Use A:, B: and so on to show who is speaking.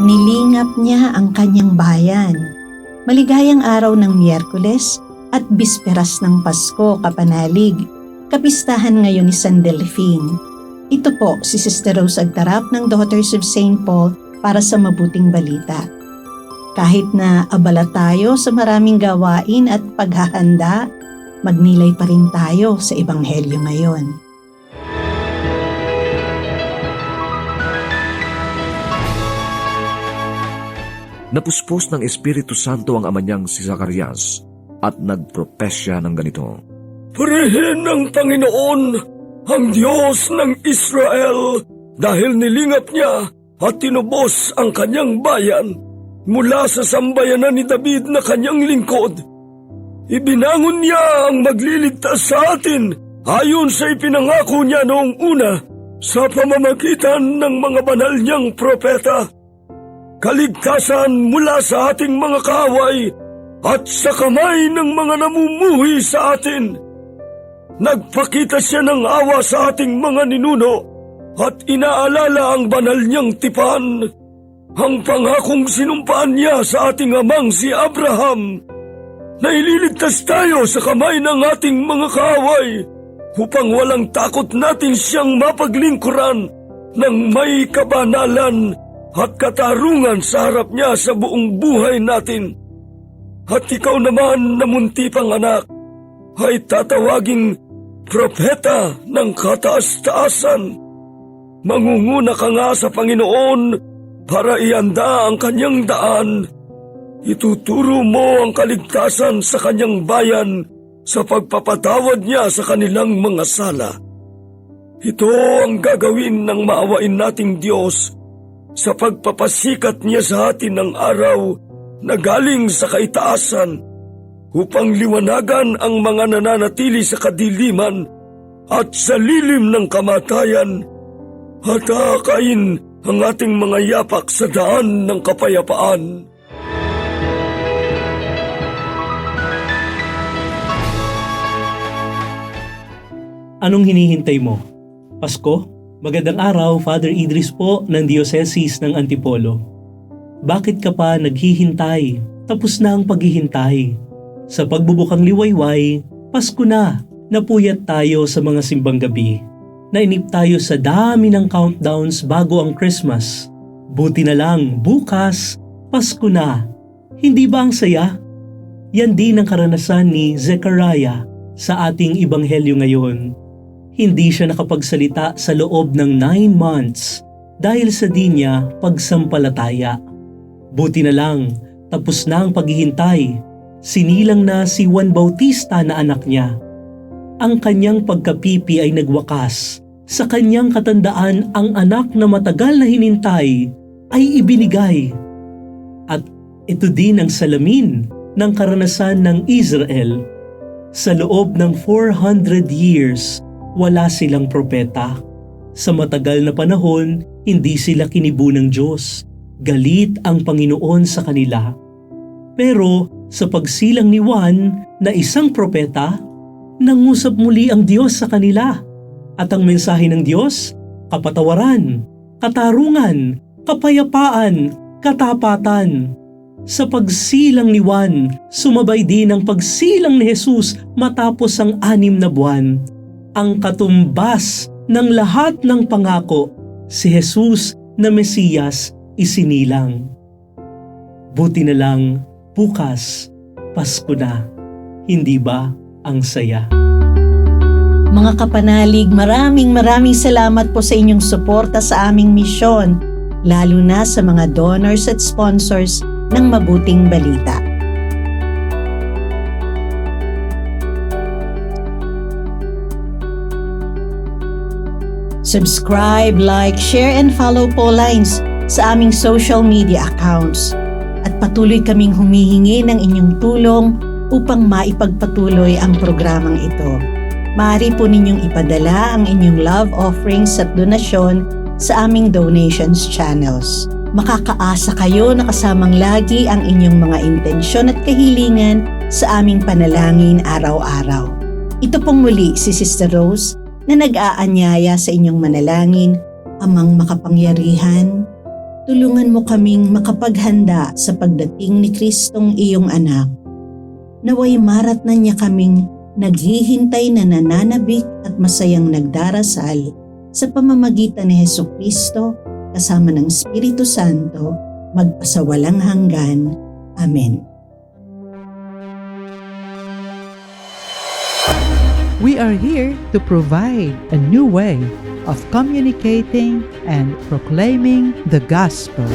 A: nilingap niya ang kanyang bayan. Maligayang araw ng Miyerkules at bisperas ng Pasko, kapanalig. Kapistahan ngayon ni San Delfin. Ito po si Sister Rose Agtarap ng Daughters of St. Paul para sa mabuting balita. Kahit na abala tayo sa maraming gawain at paghahanda, magnilay pa rin tayo sa Ebanghelyo ngayon.
B: Napuspos ng Espiritu Santo ang ama niyang si Zacarias at nagpropesya ng ganito.
C: Purihin ng Panginoon ang Diyos ng Israel dahil nilingap niya at tinubos ang kanyang bayan mula sa sambayanan ni David na kanyang lingkod. Ibinangon niya ang magliligtas sa atin ayon sa ipinangako niya noong una sa pamamagitan ng mga banal niyang propeta. Kaligtasan mula sa ating mga kaaway at sa kamay ng mga namumuhi sa atin. Nagpakita siya ng awa sa ating mga ninuno at inaalala ang banal niyang tipan, ang pangakong sinumpaan niya sa ating amang si Abraham, na ililigtas tayo sa kamay ng ating mga kaaway upang walang takot natin siyang mapaglingkuran ng may kabanalan at katarungan sa harap niya sa buong buhay natin. At ikaw naman na munti pang anak, ay tatawaging propeta ng kataas-taasan. Mangunguna ka nga sa Panginoon para ianda ang kanyang daan. Ituturo mo ang kaligtasan sa kanyang bayan sa pagpapatawad niya sa kanilang mga sala. Ito ang gagawin ng maawain nating Diyos sa pagpapasikat niya sa atin ng araw na galing sa kaitaasan upang liwanagan ang mga nananatili sa kadiliman at sa lilim ng kamatayan at akayin ang ating mga yapak sa daan ng kapayapaan.
D: Anong hinihintay mo? Pasko? Magandang araw, Father Idris po ng Diocese ng Antipolo. Bakit ka pa naghihintay? Tapos na ang paghihintay. Sa pagbubukang liwayway, Pasko na. Napuyat tayo sa mga simbang gabi. Nainip tayo sa dami ng countdowns bago ang Christmas. Buti na lang, bukas, Pasko na. Hindi ba ang saya? Yan din ang karanasan ni Zechariah sa ating Ebanghelyo ngayon. Hindi siya nakapagsalita sa loob ng 9 months dahil sa di niya pagsampalataya. Buti na lang, tapos na ang paghihintay. Sinilang na si Juan Bautista na anak niya. Ang kanyang pagkapipi ay nagwakas. Sa kanyang katandaan, ang anak na matagal na hinintay ay ibinigay. At ito din ang salamin ng karanasan ng Israel. Sa loob ng 400 years, wala silang propeta. Sa matagal na panahon, hindi sila kinibo ng Diyos. Galit ang Panginoon sa kanila. Pero sa pagsilang ni Juan na isang propeta, nangusap muli ang Diyos sa kanila. At ang mensahe ng Diyos, kapatawaran, katarungan, kapayapaan, katapatan. Sa pagsilang ni Juan, sumabay din ang pagsilang ni Jesus matapos ang 6 na buwan. Ang katumbas ng lahat ng pangako, si Jesus na Mesiyas isinilang. Buti na lang, bukas, Pasko na. Hindi ba ang saya?
A: Mga kapanalig, maraming salamat po sa inyong suporta sa aming misyon, lalo na sa mga donors at sponsors ng Mabuting Balita. Subscribe, like, share, and follow po lines sa aming social media accounts. At patuloy kaming humihingi ng inyong tulong upang maipagpatuloy ang programang ito. Maaari po ninyong ipadala ang inyong love offerings at donasyon sa aming donations channels. Makakaasa kayo na kasamang lagi ang inyong mga intensyon at kahilingan sa aming panalangin araw-araw. Ito pong muli si Sister Rose na nag-aanyaya sa inyong manalangin, Amang makapangyarihan, tulungan mo kaming makapaghanda sa pagdating ni Kristong iyong anak. Naway maratnan niya kaming naghihintay na nananabik at masayang nagdarasal sa pamamagitan ni Hesukristo kasama ng Espiritu Santo magpasawalang hanggan. Amen.
E: We are here to provide a new way of communicating and proclaiming the gospel.